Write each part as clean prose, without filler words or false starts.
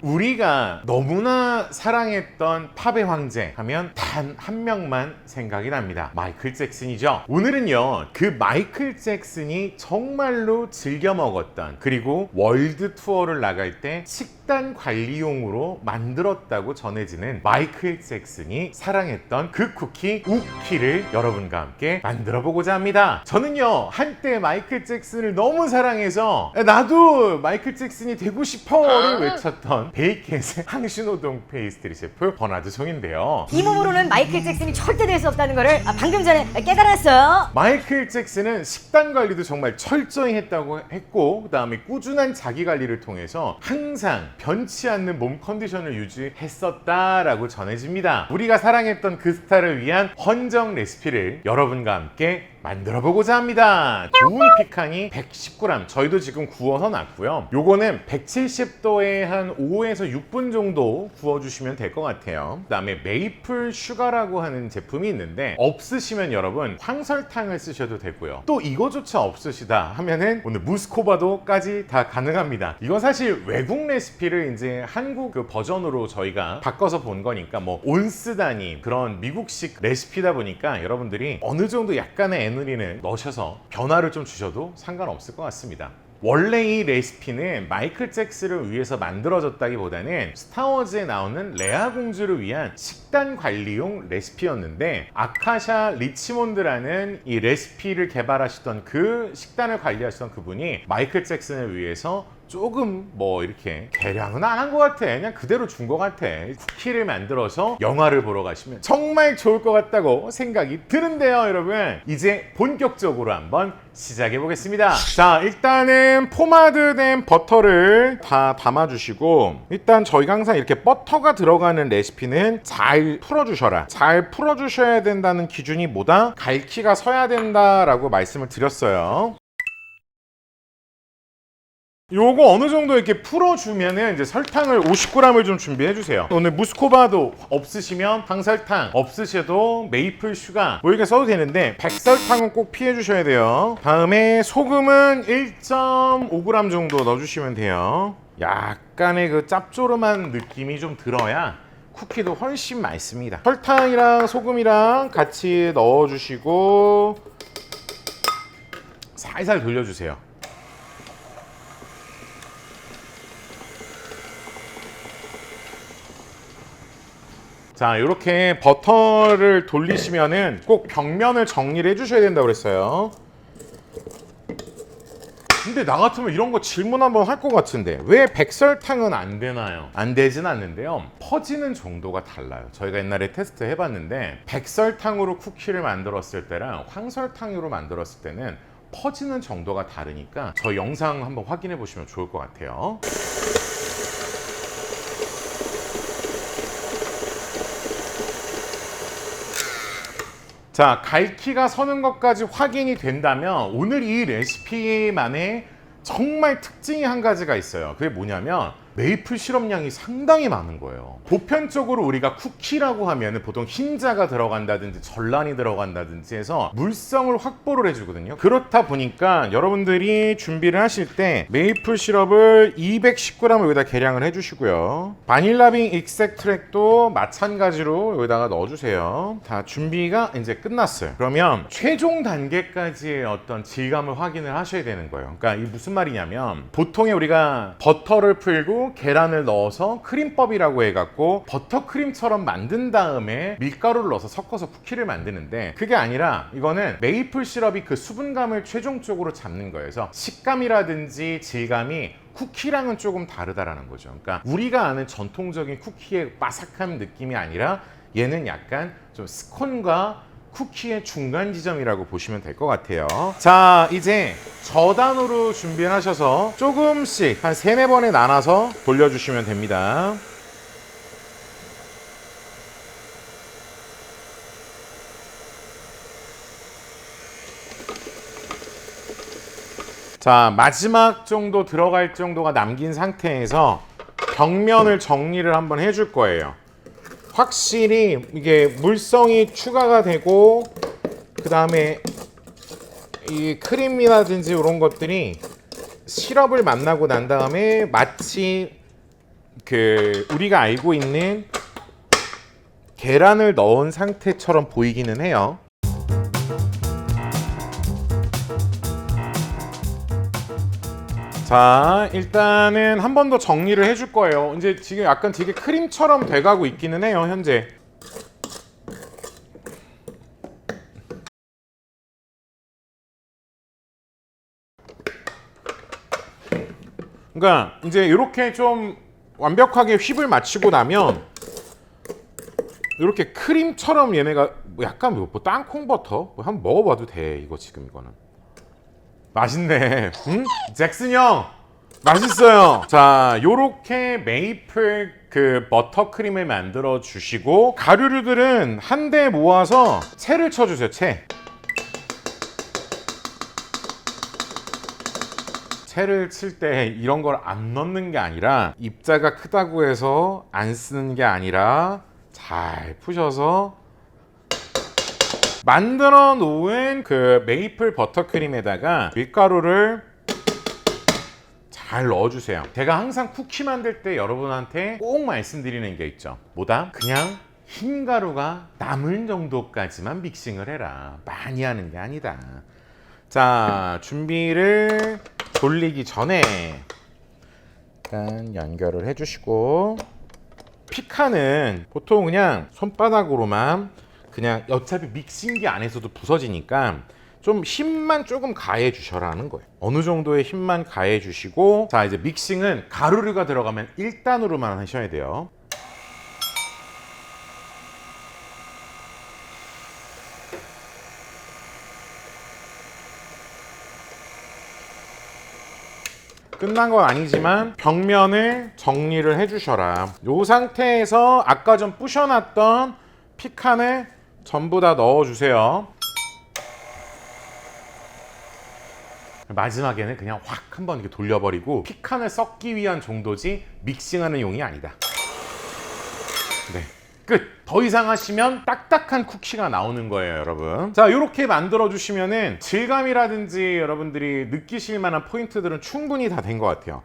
우리가 너무나 사랑했던 팝의 황제 하면 단 한 명만 생각이 납니다. 마이클 잭슨이죠. 오늘은요, 그 마이클 잭슨이 정말로 즐겨 먹었던, 그리고 월드 투어를 나갈 때 식단 관리용으로 만들었다고 전해지는 마이클 잭슨이 사랑했던 그 쿠키 우키를 여러분과 함께 만들어 보고자 합니다. 저는요, 한때 마이클 잭슨을 너무 사랑해서 나도 마이클 잭슨이 되고 싶어를 외쳤던 베이켓의 항신호동 페이스트리 셰프 버나드 송인데요. 이 몸으로는 마이클 잭슨이 절대 될 수 없다는 거를 방금 전에 깨달았어요. 마이클 잭슨은 식단 관리도 정말 철저히 했다고 했고, 그 다음에 꾸준한 자기 관리를 통해서 항상 변치 않는 몸 컨디션을 유지했었다라고 전해집니다. 우리가 사랑했던 그 스타를 위한 헌정 레시피를 여러분과 함께 만들어 보고자 합니다. 좋은 피칸이 110g, 저희도 지금 구워서 놨고요. 요거는 170도에 한 5에서 6분 정도 구워주시면 될 것 같아요. 그 다음에 메이플 슈가라고 하는 제품이 있는데, 없으시면 여러분 황설탕을 쓰셔도 되고요. 또 이거조차 없으시다 하면은 오늘 무스코바도까지 다 가능합니다. 이건 사실 외국 레시피를 이제 한국 그 버전으로 저희가 바꿔서 본 거니까, 뭐 온스 단위 그런 미국식 레시피다 보니까 여러분들이 어느 정도 약간의 에너지는 넣으셔서 변화를 좀 주셔도 상관없을 것 같습니다. 원래 이 레시피는 마이클 잭슨을 위해서 만들어졌다기보다는 스타워즈에 나오는 레아 공주를 위한 식단 관리용 레시피였는데, 아카샤 리치몬드라는 이 레시피를 개발하시던 그 식단을 관리하시던 그분이 마이클 잭슨을 위해서 조금 뭐 이렇게 개량은 안 한 것 같아, 그냥 그대로 준 것 같아, 쿠키를 만들어서 영화를 보러 가시면 정말 좋을 것 같다고 생각이 드는데요. 여러분, 이제 본격적으로 한번 시작해 보겠습니다. 자, 일단은 포마드된 버터를 다 담아 주시고, 일단 저희가 항상 이렇게 버터가 들어가는 레시피는 잘 풀어주셔라, 잘 풀어주셔야 된다는 기준이 뭐다? 갈기가 서야 된다라고 말씀을 드렸어요. 요거 어느 정도 이렇게 풀어주면은 이제 설탕을 50g을 좀 준비해 주세요. 오늘 무스코바도 없으시면 황설탕, 없으셔도 메이플 슈가 뭐 이렇게 써도 되는데, 백설탕은 꼭 피해 주셔야 돼요. 다음에 소금은 1.5g 정도 넣어주시면 돼요. 약간의 그 짭조름한 느낌이 좀 들어야 쿠키도 훨씬 맛있습니다. 설탕이랑 소금이랑 같이 넣어주시고 살살 돌려주세요. 자, 이렇게 버터를 돌리시면은 꼭 벽면을 정리를 해주셔야 된다고 그랬어요. 근데 나 같으면 이런 거 질문 한번 할 것 같은데, 왜 백설탕은 안 되나요? 안 되진 않는데요, 퍼지는 정도가 달라요. 저희가 옛날에 테스트 해봤는데, 백설탕으로 쿠키를 만들었을 때랑 황설탕으로 만들었을 때는 퍼지는 정도가 다르니까 저희 영상 한번 확인해 보시면 좋을 것 같아요. 자, 갈기가 서는 것까지 확인이 된다면, 오늘 이 레시피만의 정말 특징이 한 가지가 있어요. 그게 뭐냐면 메이플 시럽량이 상당히 많은 거예요. 보편적으로 우리가 쿠키라고 하면 보통 흰자가 들어간다든지 전란이 들어간다든지 해서 물성을 확보를 해주거든요. 그렇다 보니까 여러분들이 준비를 하실 때 메이플 시럽을 210g을 여기다 계량을 해주시고요. 바닐라빈 익스트랙도 마찬가지로 여기다가 넣어주세요. 다 준비가 이제 끝났어요. 그러면 최종 단계까지의 어떤 질감을 확인을 하셔야 되는 거예요. 그러니까 이게 무슨 말이냐면, 보통에 우리가 버터를 풀고 계란을 넣어서 크림법이라고 해갖고 버터크림처럼 만든 다음에 밀가루를 넣어서 섞어서 쿠키를 만드는데, 그게 아니라 이거는 메이플 시럽이 그 수분감을 최종적으로 잡는 거예요. 그래서 식감이라든지 질감이 쿠키랑은 조금 다르다라는 거죠. 그러니까 우리가 아는 전통적인 쿠키의 바삭한 느낌이 아니라, 얘는 약간 좀 스콘과 쿠키의 중간 지점이라고 보시면 될 것 같아요. 자, 이제 저단으로 준비하셔서 조금씩 한 3-4번에 나눠서 돌려주시면 됩니다. 자, 마지막 정도 들어갈 정도가 남긴 상태에서 벽면을 정리를 한번 해줄 거예요. 확실히 이게 물성이 추가가 되고, 그 다음에 이 크림이라든지 이런 것들이 시럽을 만나고 난 다음에 마치 그 우리가 알고 있는 계란을 넣은 상태처럼 보이기는 해요. 자, 일단은 한 번 더 정리를 해줄 거예요. 이제 지금 약간 되게 크림처럼 돼가고 있기는 해요, 현재. 그러니까 이제 이렇게 좀 완벽하게 휩을 맞추고 나면 이렇게 크림처럼 얘네가 약간 뭐 땅콩버터 한번 먹어봐도 돼. 이거 지금 이거는 맛있네. 응? 잭슨 형 맛있어요. 자, 요렇게 메이플 그 버터크림을 만들어 주시고 가루류들은 한데 모아서 채를 쳐주세요. 채를 칠 때 이런 걸 안 넣는 게 아니라 입자가 크다고 해서 안 쓰는 게 아니라 잘 푸셔서 만들어 놓은 그 메이플 버터크림에다가 밀가루를 잘 넣어주세요. 제가 항상 쿠키 만들 때 여러분한테 꼭 말씀드리는 게 있죠. 뭐다? 그냥 흰 가루가 남을 정도까지만 믹싱을 해라. 많이 하는 게 아니다. 자, 준비를 돌리기 전에 일단 연결을 해주시고, 피칸은 보통 그냥 손바닥으로만 그냥 어차피 믹싱기 안에서도 부서지니까 좀 힘만 조금 가해 주셔라는 거예요. 어느 정도의 힘만 가해 주시고, 자, 이제 믹싱은 가루류가 들어가면 1단으로만 하셔야 돼요. 끝난 건 아니지만 벽면을 정리를 해주셔라. 이 상태에서 아까 전 부셔놨던 피칸을 전부 다 넣어주세요. 마지막에는 그냥 확 한번 이렇게 돌려버리고, 피칸을 섞기 위한 정도지 믹싱하는 용이 아니다. 네, 끝! 더 이상 하시면 딱딱한 쿠키가 나오는 거예요, 여러분. 자, 이렇게 만들어 주시면은 질감이라든지 여러분들이 느끼실 만한 포인트들은 충분히 다 된 것 같아요.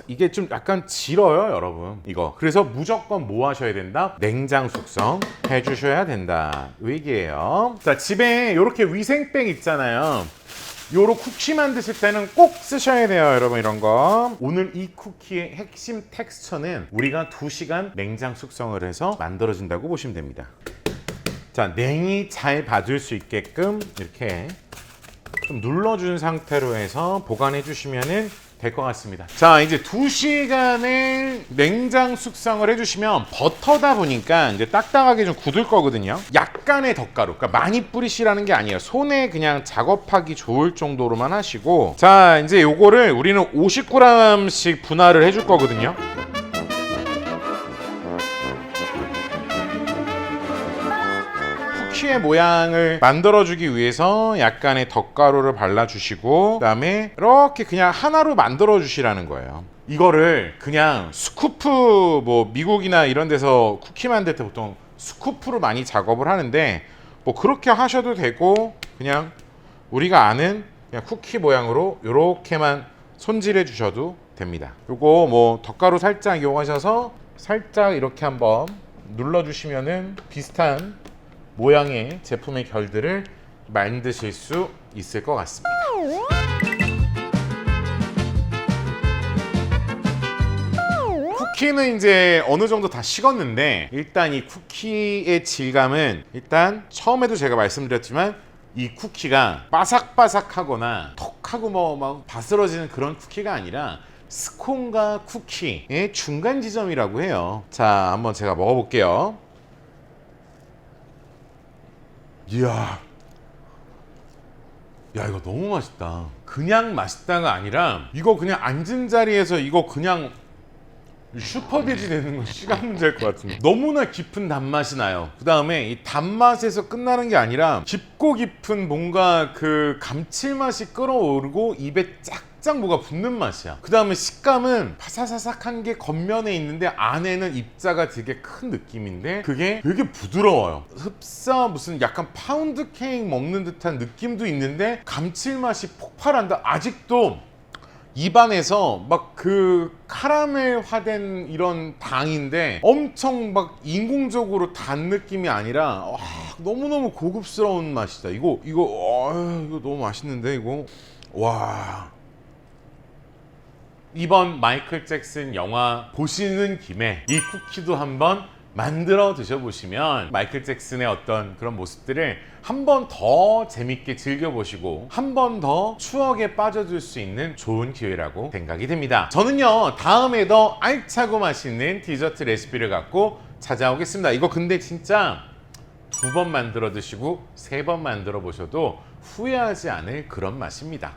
이게 좀 약간 질어요, 여러분. 이거. 그래서 무조건 뭐 하셔야 된다? 냉장 숙성 해주셔야 된다. 이 얘기예요. 자, 집에 이렇게 위생백 있잖아요. 요런 쿠키 만드실 때는 꼭 쓰셔야 돼요, 여러분. 이런 거. 오늘 이 쿠키의 핵심 텍스처는 우리가 2시간 냉장 숙성을 해서 만들어진다고 보시면 됩니다. 자, 냉이 잘 받을 수 있게끔 이렇게 좀 눌러준 상태로 해서 보관해 주시면은 될 것 같습니다. 자, 이제 2시간을 냉장 숙성을 해주시면 버터다 보니까 이제 딱딱하게 좀 굳을 거거든요. 약간의 덧가루, 그러니까 많이 뿌리시라는 게 아니에요. 손에 그냥 작업하기 좋을 정도로만 하시고, 자, 이제 요거를 우리는 50g씩 분할을 해줄 거거든요. 쿠키의 모양을 만들어주기 위해서 약간의 덧가루를 발라주시고, 그 다음에 이렇게 그냥 하나로 만들어주시라는 거예요. 이거를 그냥 스쿠프, 뭐 미국이나 이런 데서 쿠키 만들 때 보통 스쿠프로 많이 작업을 하는데, 뭐 그렇게 하셔도 되고 그냥 우리가 아는 그냥 쿠키 모양으로 이렇게만 손질해 주셔도 됩니다. 요거 뭐 덧가루 살짝 이용하셔서 살짝 이렇게 한번 눌러주시면은 비슷한 모양의 제품의 결들을 만드실 수 있을 것 같습니다. 쿠키는 이제 어느 정도 다 식었는데, 일단 이 쿠키의 질감은 일단 처음에도 제가 말씀드렸지만 이 쿠키가 바삭바삭하거나 톡하고 뭐 막 바스러지는 그런 쿠키가 아니라 스콘과 쿠키의 중간 지점이라고 해요. 자, 한번 제가 먹어볼게요. 이야, 야, 이거 너무 맛있다. 그냥 맛있다가 아니라 이거 그냥 앉은 자리에서 이거 그냥 슈퍼돼지 되는 건 시간 문제일 것 같은데, 너무나 깊은 단맛이 나요. 그 다음에 이 단맛에서 끝나는 게 아니라 깊고 깊은 뭔가 그 감칠맛이 끓어오르고 입에 쫙쫙 뭐가 붙는 맛이야. 그 다음에 식감은 바사사삭한 게 겉면에 있는데 안에는 입자가 되게 큰 느낌인데 그게 되게 부드러워요. 흡사 무슨 약간 파운드 케이크 먹는 듯한 느낌도 있는데 감칠맛이 폭발한다. 아직도 입안에서 막 그 카라멜화된 이런 당인데 엄청 막 인공적으로 단 느낌이 아니라 와, 너무너무 고급스러운 맛이다. 이거 너무 맛있는데 이거. 와. 이번 마이클 잭슨 영화 보시는 김에 이 쿠키도 한번 만들어 드셔보시면 마이클 잭슨의 어떤 그런 모습들을 한 번 더 재밌게 즐겨보시고 한 번 더 추억에 빠져들 수 있는 좋은 기회라고 생각이 됩니다. 저는요, 다음에 더 알차고 맛있는 디저트 레시피를 갖고 찾아오겠습니다. 이거 근데 진짜 2번 만들어 드시고 3번 만들어 보셔도 후회하지 않을 그런 맛입니다.